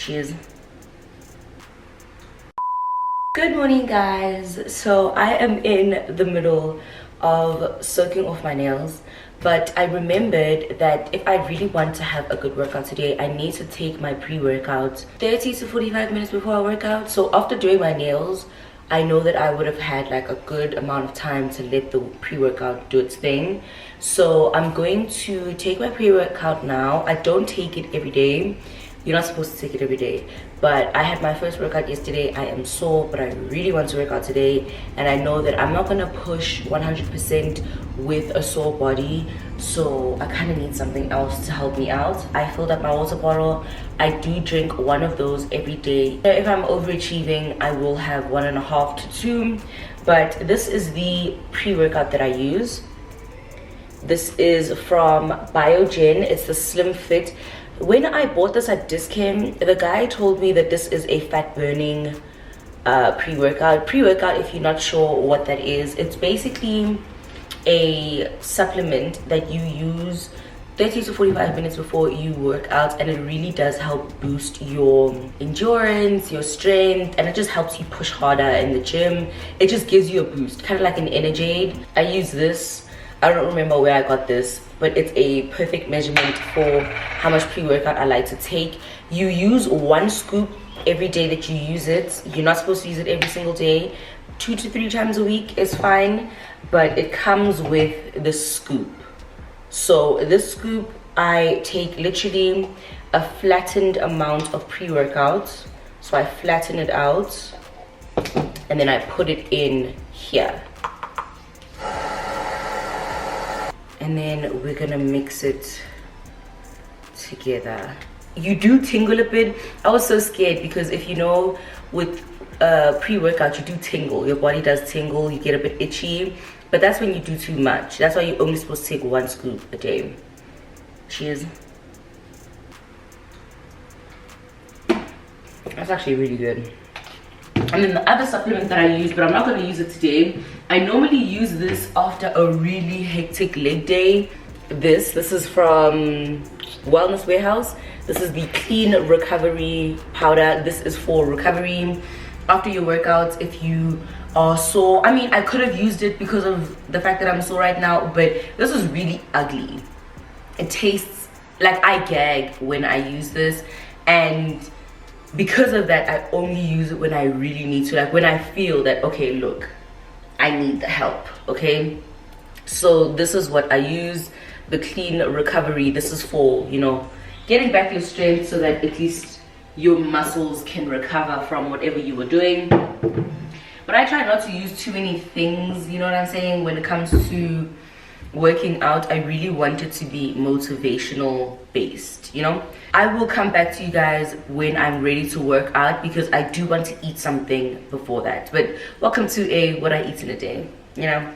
Cheers. Good morning, guys. So I am in the middle of soaking off my nails, but I remembered that if I really want to have a good workout today, I need to take my pre-workout 30 to 45 minutes before I work out. So after doing my nails, I know that I would have had like a good amount of time to let the pre-workout do its thing. So I'm going to take my pre-workout now. I don't take it every day. You're not supposed to take it every day, but I had my first workout yesterday. I am sore, but I really want to work out today, and I know that I'm not gonna push 100% with a sore body, so I kind of need something else to help me out. I filled up my water bottle. I do drink one of those every day. If I'm overachieving, I will have 1.5 to 2, but this is the pre-workout that I use. This is from Biogen. It's the Slim Fit. When I bought this at Discount, the guy told me that this is a fat burning pre-workout. Pre-workout, if you're not sure what that is, it's basically a supplement that you use 30 to 45 minutes before you work out, and it really does help boost your endurance, your strength, and it just helps you push harder in the gym. It just gives you a boost, kind of like an energy aid. I use this. I don't remember where I got this, but it's a perfect measurement for how much pre-workout I like to take. You use 1 scoop every day that you use it. You're not supposed to use it every single day. 2 to 3 times a week is fine, but it comes with this scoop. So this scoop, I take literally a flattened amount of pre-workout. So I flatten it out and then I put it in here. And then we're gonna mix it together. You do tingle a bit. I was so scared because if you know, with pre-workout, you do tingle. Your body does tingle, you get a bit itchy, but that's when you do too much. That's why you're only supposed to take 1 scoop a day. Cheers. That's actually really good. And then the other supplement that I use, but I'm not going to use it today. I normally use this after a really hectic leg day. This is from Wellness Warehouse. This is the Clean Recovery Powder. This is for recovery after your workouts. If you are sore, I mean, I could have used it because of the fact that I'm sore right now, but this is really ugly. It tastes like I gag when I use this, and because of that, I only use it when I really need to, like when I feel that, okay, look, I need the help, okay? So this is what I use, the Clean Recovery. This is for, you know, getting back your strength so that at least your muscles can recover from whatever you were doing. But I try not to use too many things, you know what I'm saying, when it comes to working out. I really want it to be motivational based, you know. I will come back to you guys when I'm ready to work out because I do want to eat something before that. But welcome to what I eat in a day, you know,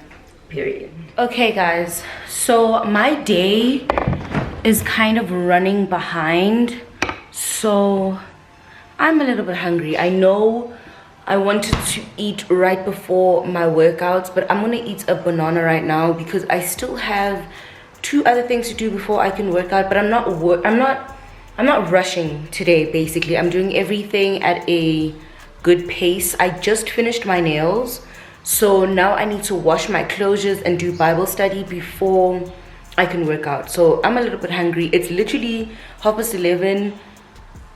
period. Okay guys, so my day is kind of running behind, so I'm a little bit hungry. I know I wanted to eat right before my workouts, but I'm gonna eat a banana right now because I still have 2 other things to do before I can work out. But I'm not rushing today. Basically, I'm doing everything at a good pace. I just finished my nails, so now I need to wash my closures and do Bible study before I can work out. So I'm a little bit hungry. It's literally 11:30.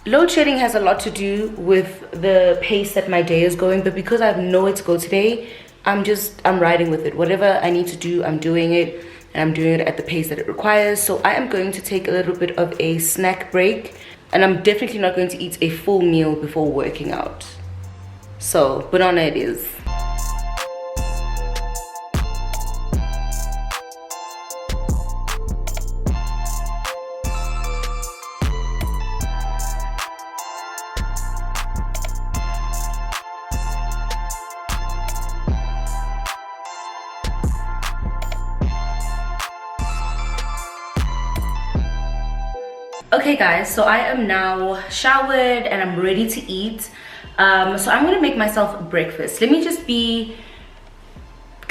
Load shedding has a lot to do with the pace that my day is going, but because I have nowhere to go today, I'm riding with it. Whatever I need to do, I'm doing it, and I'm doing it at the pace that it requires. So I am going to take a little bit of a snack break, and I'm definitely not going to eat a full meal before working out. So banana it is. Okay guys, so I am now showered and I'm ready to eat. So I'm gonna make myself breakfast. Let me just be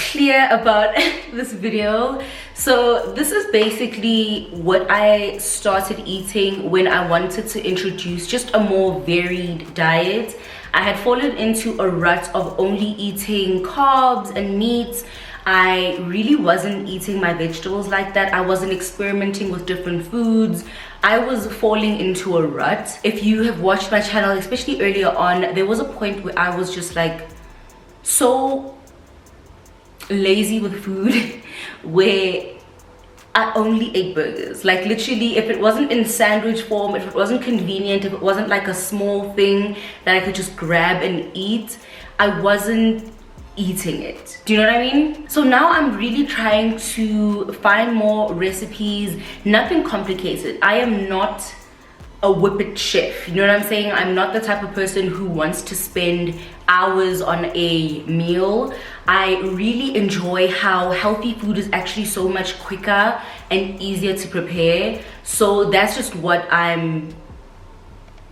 clear about this video. So this is basically what I started eating when I wanted to introduce just a more varied diet. I had fallen into a rut of only eating carbs and meats. I really wasn't eating my vegetables like that. I wasn't experimenting with different foods. I was falling into a rut. If you have watched my channel, especially earlier on, there was a point where I was just like so lazy with food where I only ate burgers. Like literally, if it wasn't in sandwich form, if it wasn't convenient, if it wasn't like a small thing that I could just grab and eat, I wasn't eating it. Do you know what I mean? So now I'm really trying to find more recipes, nothing complicated. I am not a whippet chef, you know what I'm saying? I'm not the type of person who wants to spend hours on a meal. I really enjoy how healthy food is actually so much quicker and easier to prepare. So that's just what I'm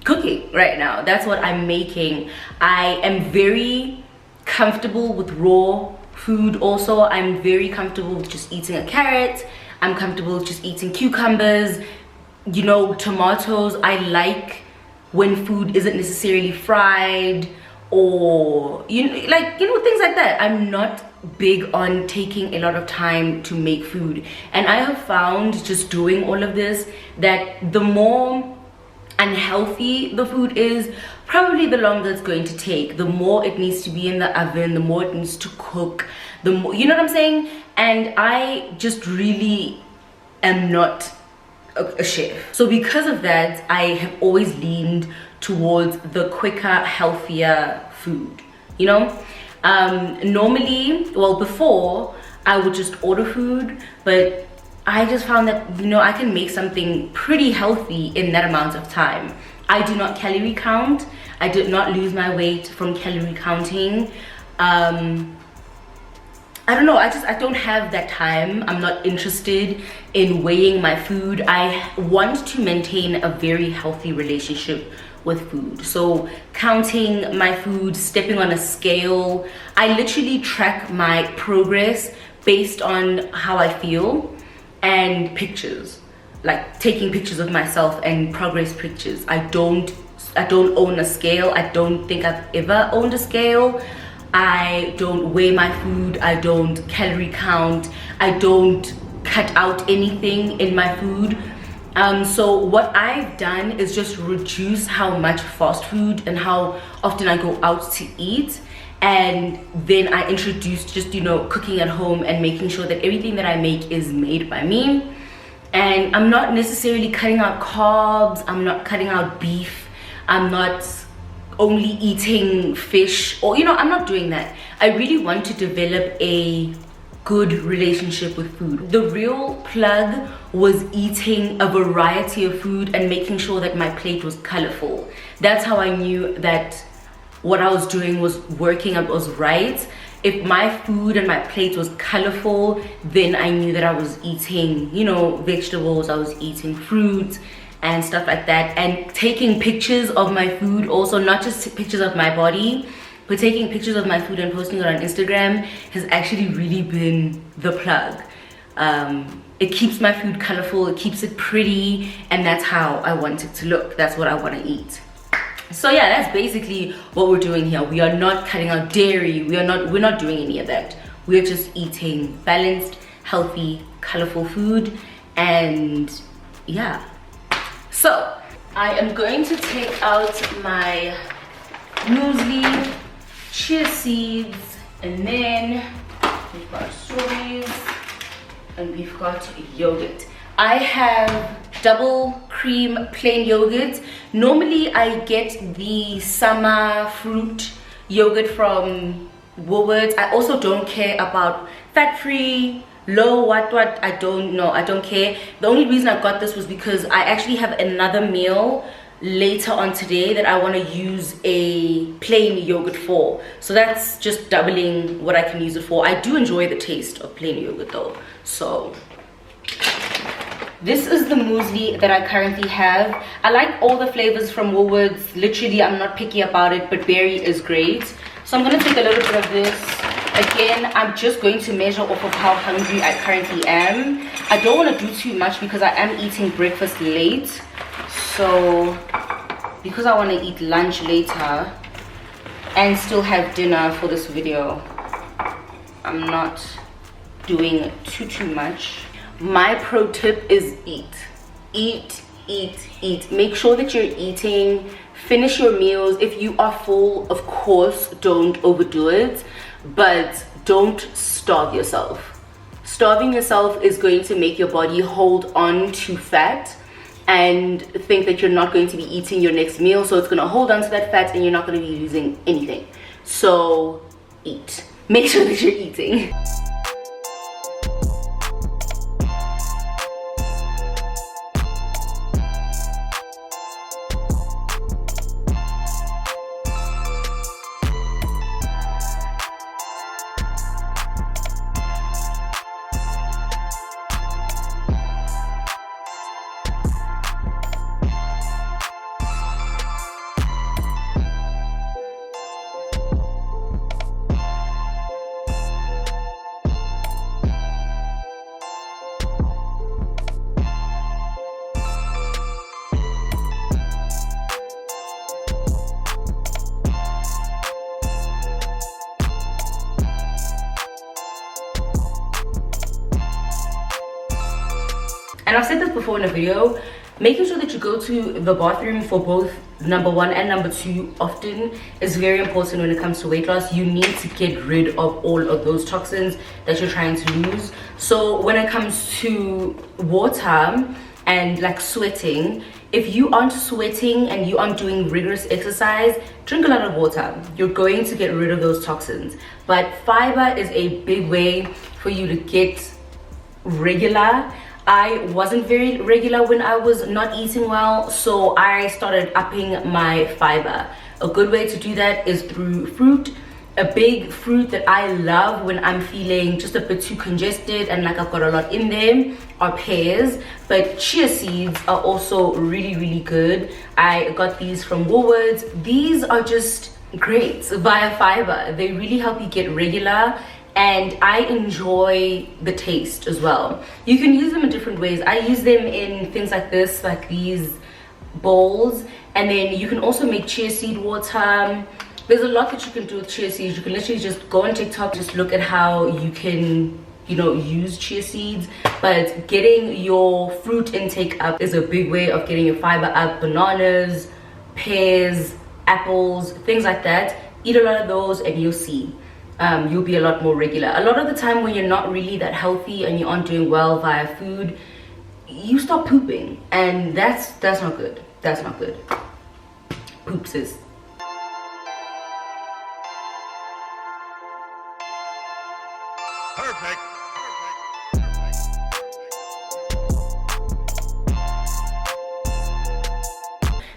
cooking right now. That's what I'm making. I am very comfortable with raw food. Also, I'm very comfortable with just eating a carrot. I'm comfortable with just eating cucumbers, you know, tomatoes. I like when food isn't necessarily fried or things like that. I'm not big on taking a lot of time to make food, and I have found just doing all of this that the more unhealthy the food is, probably the longer it's going to take. The more it needs to be in the oven, the more it needs to cook, the more, you know what I'm saying? And I just really am not a chef. So because of that, I have always leaned towards the quicker, healthier food, you know? Normally, well, before I would just order food, but I just found that, you know, I can make something pretty healthy in that amount of time. I do not calorie count. I did not lose my weight from calorie counting. I don't know, I don't have that time. I'm not interested in weighing my food. I want to maintain a very healthy relationship with food. So counting my food, stepping on a scale, I literally track my progress based on how I feel, and pictures, like taking pictures of myself and progress pictures. I don't own a scale. I don't think I've ever owned a scale. I don't weigh my food. I don't calorie count. I don't cut out anything in my food. So what I've done is just reduce how much fast food and how often I go out to eat, and then I introduced just, you know, cooking at home and making sure that everything that I make is made by me. And I'm not necessarily cutting out carbs. I'm not cutting out beef. I'm not only eating fish, or, you know, I'm not doing that. I really want to develop a good relationship with food. The real plug was eating a variety of food and making sure that my plate was colorful. That's how I knew that what I was doing was working, it was right. If my food and my plate was colorful, then I knew that I was eating, you know, vegetables, I was eating fruit and stuff like that. And taking pictures of my food also, not just pictures of my body, but taking pictures of my food and posting it on Instagram has actually really been the plug. It keeps my food colorful, it keeps it pretty, and that's how I want it to look. That's what I want to eat. So yeah, that's basically what we're doing here. We are not cutting out dairy. We're not doing any of that. We're just eating balanced, healthy, colorful food. And yeah. So I am going to take out my muesli, chia seeds, and then we've got strawberries and we've got yogurt. I have double cream plain yogurt. Normally I get the summer fruit yogurt from Woolworths. I also don't care about fat-free, low what I don't know, I don't care. The only reason I got this was because I actually have another meal later on today that I want to use a plain yogurt for, so that's just doubling what I can use it for. I do enjoy the taste of plain yogurt though. So this is the muesli that I currently have. I like all the flavors from Woolworths. Literally, I'm not picky about it, but berry is great. So I'm gonna take a little bit of this Again, I'm just going to measure off of how hungry I currently am. I don't want to do too much because I am eating breakfast late. So, because I want to eat lunch later and still have dinner for this video, I'm not doing too much. My pro tip is eat. Make sure that you're eating. Finish your meals. If you are full, of course, don't overdo it, but don't starve yourself. Starving yourself is going to make your body hold on to fat and think that you're not going to be eating your next meal, so it's going to hold on to that fat and you're not going to be losing anything. So eat. Make sure that you're eating. And I've said this before in a video, making sure that you go to the bathroom for both number 1 and number 2 often is very important when it comes to weight loss. You need to get rid of all of those toxins that you're trying to lose. So when it comes to water and like sweating, if you aren't sweating and you aren't doing rigorous exercise, drink a lot of water. You're going to get rid of those toxins. But fiber is a big way for you to get regular. I wasn't very regular when I was not eating well, so I started upping my fiber. A good way to do that is through fruit. A big fruit that I love when I'm feeling just a bit too congested and like I've got a lot in there are pears, but chia seeds are also really good. I got these from Woolworths. These are just great via fiber. They really help you get regular, and I enjoy the taste as well. You can use them in different ways. I use them in things like this, like these bowls, and then you can also make chia seed water. There's a lot that you can do with chia seeds. You can literally just go on TikTok, just look at how you can, you know, use chia seeds. But getting your fruit intake up is a big way of getting your fiber up. Bananas, pears, apples, things like that. Eat a lot of those and you'll see. You'll be a lot more regular. A lot of the time when you're not really that healthy and you aren't doing well via food, you start pooping, and that's not good. That's not good. Poops is. Perfect.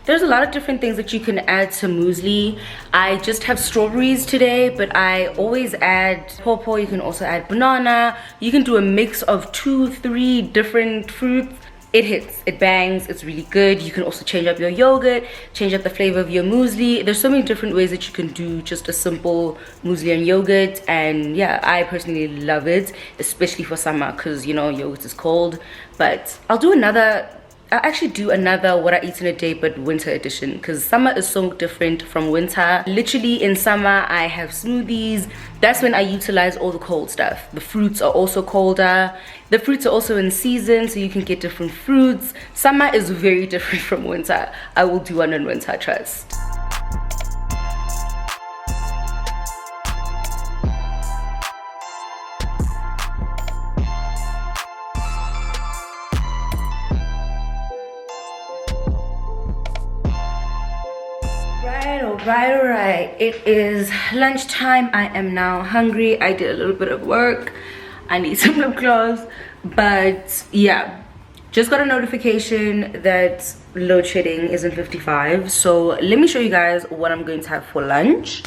There's a lot of different things that you can add to muesli. I just have strawberries today, but I always add pawpaw. You can also add banana. You can do a mix of 2-3 different fruits. It hits, it bangs, it's really good. You can also change up your yogurt, change up the flavor of your muesli. There's so many different ways that you can do just a simple muesli and yogurt, and yeah, I personally love it, especially for summer because, you know, yogurt is cold. But I'll actually do another what I eat in a day but winter edition, because summer is so different from winter. Literally in summer I have smoothies. That's when I utilize all the cold stuff. The fruits are also colder. The fruits are also in season, so you can get different fruits. Summer is very different from winter. I will do one in winter, trust. All right, it is lunchtime. I am now hungry. I did a little bit of work. I need some lip gloss, but yeah, just got a notification that load shedding is in 55. So let me show you guys what I'm going to have for lunch.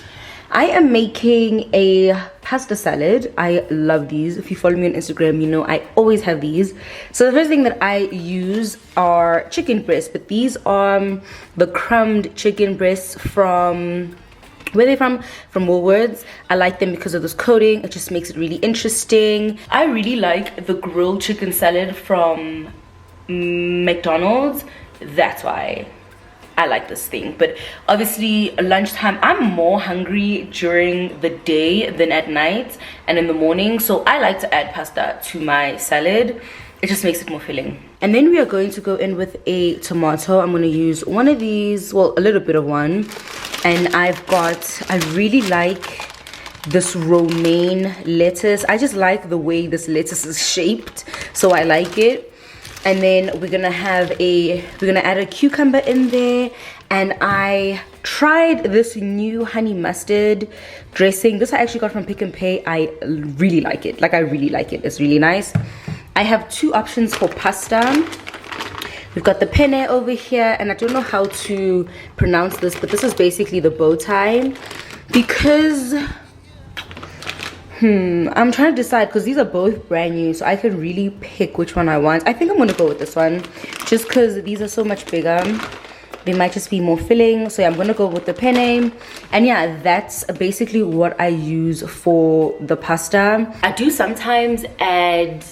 I am making a pasta salad. I love these. If you follow me on Instagram, you know I always have these. So the first thing that I use are chicken breasts, but these are the crumbed chicken breasts from Where they're from Woolworths. I like them because of this coating. It just makes it really interesting. I really like the grilled chicken salad from McDonald's. That's why I like this thing. But obviously lunchtime, I'm more hungry during the day than at night and in the morning, so I like to add pasta to my salad. It just makes it more filling. And then we are going to go in with a tomato. I'm going to use one of these, well, a little bit of one. And I really like this romaine lettuce. I just like the way this lettuce is shaped, so I like it. And then we're gonna add a cucumber in there. And I tried this new honey mustard dressing. This I actually got from Pick and Pay. I really like it. Like, I really like it. It's really nice. I have two options for pasta. We've got the penne over here, and I don't know how to pronounce this, but this is basically the bow tie. Because I'm trying to decide, because these are both brand new, so I can really pick which one I want. I think I'm gonna go with this one just because these are so much bigger. They might just be more filling, so yeah, I'm gonna go with the penne. And yeah, that's basically what I use for the pasta. I do sometimes add,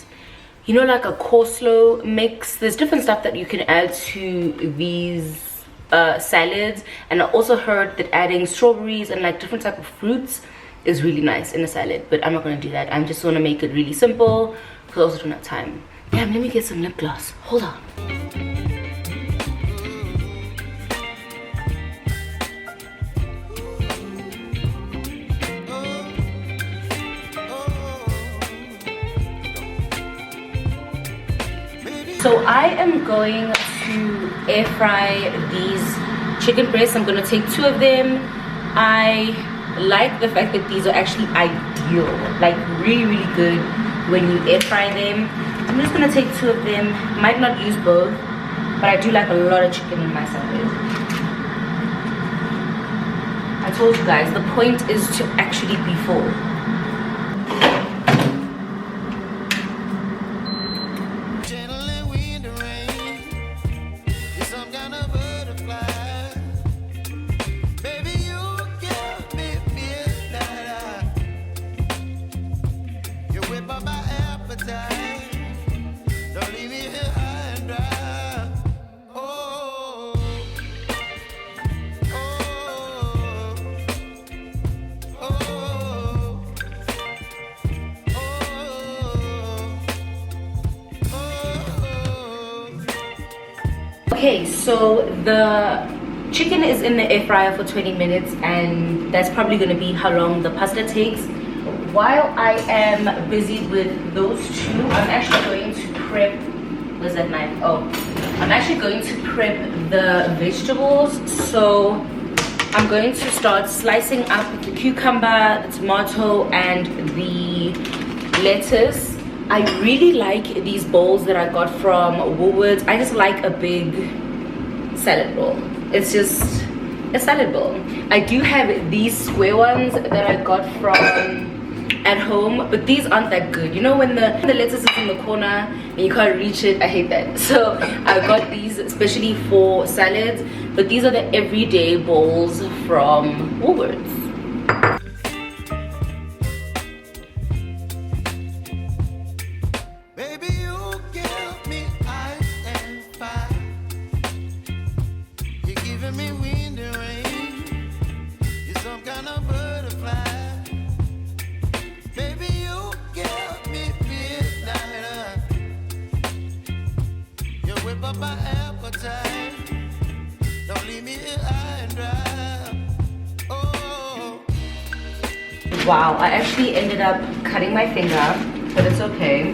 you know, like a coleslaw mix. There's different stuff that you can add to these salads, and I also heard that adding strawberries and like different type of fruits is really nice in a salad, but I'm not gonna do that. I'm just gonna make it really simple because I also don't have time. Damn, let me get some lip gloss. Hold on. So I am going to air fry these chicken breasts. I'm gonna take 2 of them. I like the fact that these are actually ideal, like really good when you air fry them. I'm just gonna take 2 of them. Might not use both, but I do like a lot of chicken in my salad. I told you guys, the point is to actually be full. Okay, so the chicken is in the air fryer for 20 minutes, and that's probably going to be how long the pasta takes. While I am busy with those two, I'm actually going to prep, where's that knife? Oh, I'm actually going to prep the vegetables. So I'm going to start slicing up the cucumber, the tomato, and the lettuce. I really like these bowls that I got from Woolworths. I just like a big salad bowl. It's just a salad bowl. I do have these square ones that I got from at home, but these aren't that good. You know when the lettuce is in the corner and you can't reach it? I hate that. So I got these especially for salads, but these are the everyday bowls from Woolworths. Wow, I actually ended up cutting my finger, but it's okay.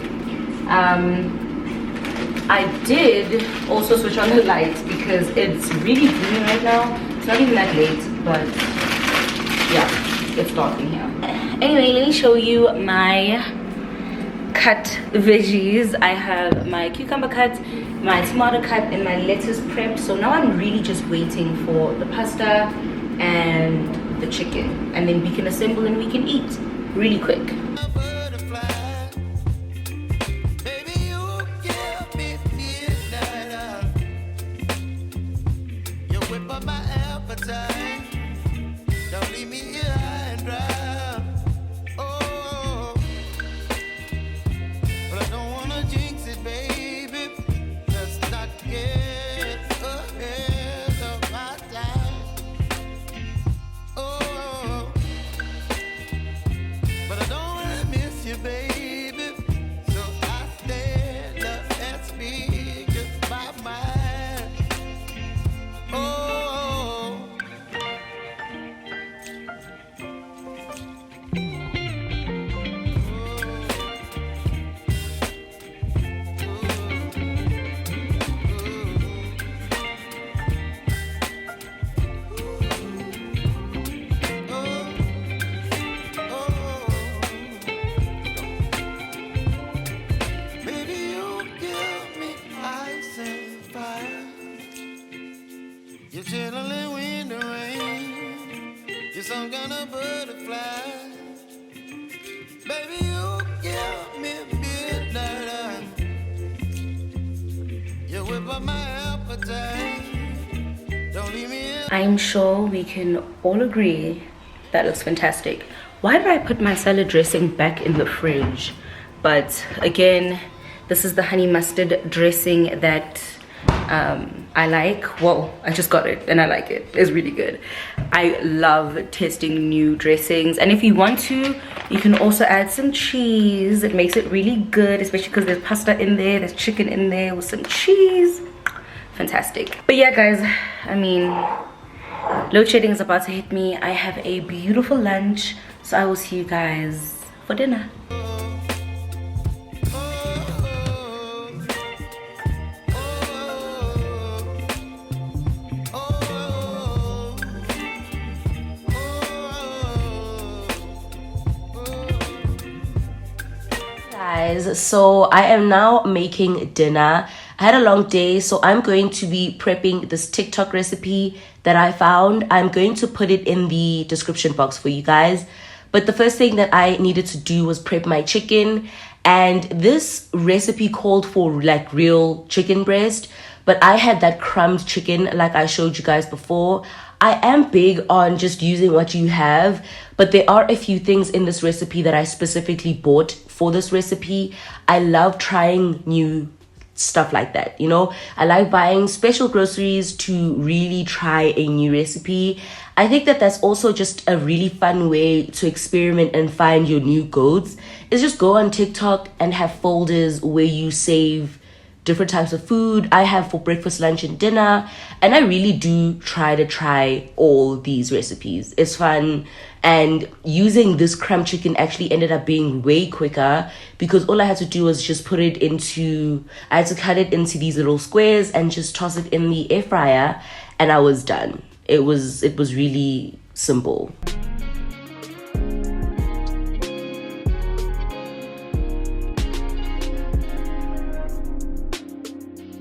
I did also switch on the lights because it's really gloomy right now. It's not even that late, but yeah, it's dark in here. Anyway, let me show you my cut veggies. I have my cucumber cut, my tomato cut, and my lettuce prepped. So now I'm really just waiting for the pasta and the chicken, and then we can assemble and we can eat really quick. Don't leave me some kind of butterfly. Baby, you give me midnight. You whip up my appetite. Don't leave me in. I'm sure we can all agree that looks fantastic. Why did I put my salad dressing back in the fridge? But again, this is the honey mustard dressing that I like. Well, I just got it and I like it. It's really good. I love testing new dressings, and if you want to, you can also add some cheese. It makes it really good, especially because there's pasta in there, there's chicken in there with some cheese. Fantastic. But yeah guys, I mean, load shedding is about to hit me. I have a beautiful lunch, so I will see you guys for dinner. Guys, so I am now making dinner. I had a long day, so I'm going to be prepping this TikTok recipe that I found. I'm going to put it in the description box for you guys. But the first thing that I needed to do was prep my chicken. And this recipe called for like real chicken breast, but I had that crumbed chicken like I showed you guys before. I am big on just using what you have, but there are a few things in this recipe that I specifically bought for this recipe. I love trying new stuff like that, you know. I like buying special groceries to really try a new recipe. I think that that's also just a really fun way to experiment and find your new goats. Is just go on TikTok and have folders where you save different types of food. I have for breakfast, lunch, and dinner, and I really do try all these recipes. It's fun, and using this crumb chicken actually ended up being way quicker because all I had to do was just put it into, I had to cut it into these little squares and just toss it in the air fryer, and I was done. It was really simple.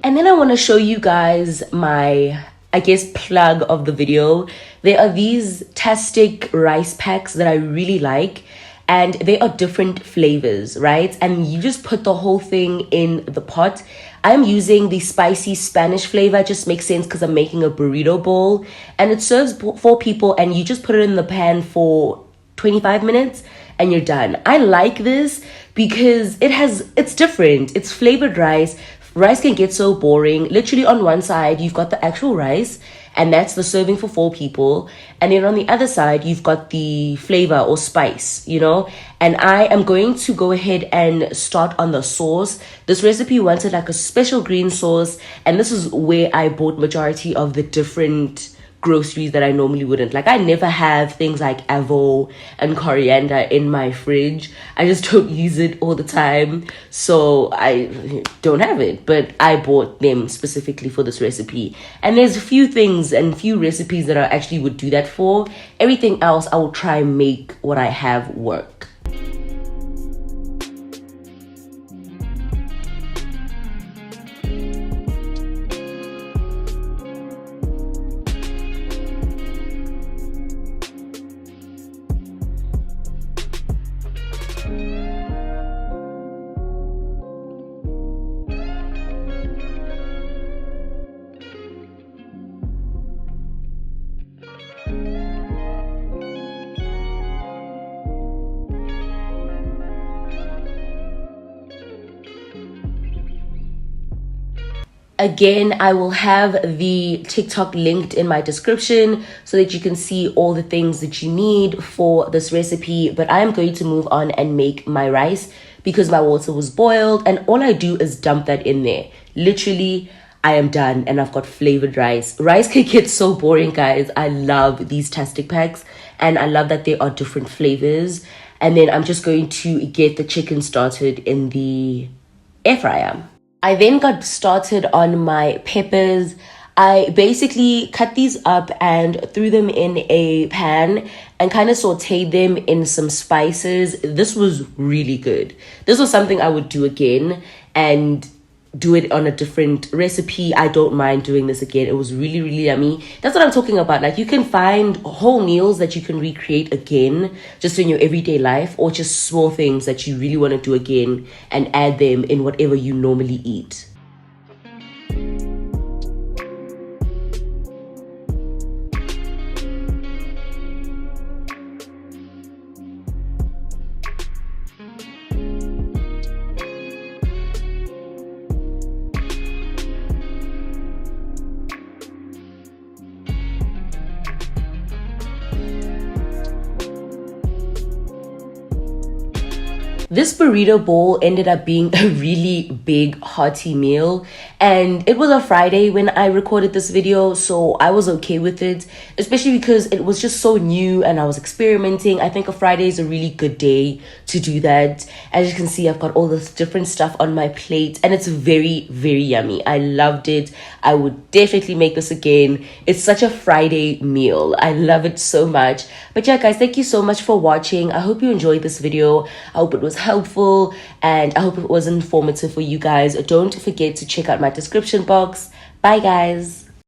And then I want to show you guys my, I guess, plug of the video. There are these Tastic rice packs that I really like, and they are different flavors, right? And you just put the whole thing in the pot. I'm using the spicy Spanish flavor. It just makes sense because I'm making a burrito bowl, and it serves 4 people, and you just put it in the pan for 25 minutes and you're done. I like this because it's different. It's flavored rice. Rice can get so boring. Literally on one side, you've got the actual rice, and that's the serving for 4 people. And then on the other side, you've got the flavor or spice, you know? And I am going to go ahead and start on the sauce. This recipe wanted like a special green sauce, and this is where I bought majority of the different groceries that I normally wouldn't. Like, I never have things like avo and coriander in my fridge. I just don't use it all the time, so I don't have it. But I bought them specifically for this recipe, and there's a few things and few recipes that I actually would do that for. Everything else I will try and make what I have work. Again, I will have the TikTok linked in my description so that you can see all the things that you need for this recipe. But I am going to move on and make my rice because my water was boiled, and all I do is dump that in there. Literally, I am done and I've got flavored rice. Rice can get so boring, guys. I love these Tastic packs, and I love that there are different flavors. And then I'm just going to get the chicken started in the air fryer. I then got started on my peppers. I basically cut these up and threw them in a pan and kind of sauteed them in some spices. This was really good. This was something I would do again, and do it on a different recipe, I don't mind doing this again. It was really, really yummy. That's what I'm talking about. Like, you can find whole meals that you can recreate again just in your everyday life, or just small things that you really want to do again and add them in whatever you normally eat. This burrito bowl ended up being a really big, hearty meal, and it was a Friday when I recorded this video, so I was okay with it, especially because it was just so new and I was experimenting. I think a Friday is a really good day to do that. As you can see, I've got all this different stuff on my plate, and it's very, very yummy. I loved it. I would definitely make this again. It's such a Friday meal. I love it so much. But yeah, guys, thank you so much for watching. I hope you enjoyed this video. I hope it was helpful, and I hope it was informative for you guys. Don't forget to check out my description box. Bye, guys.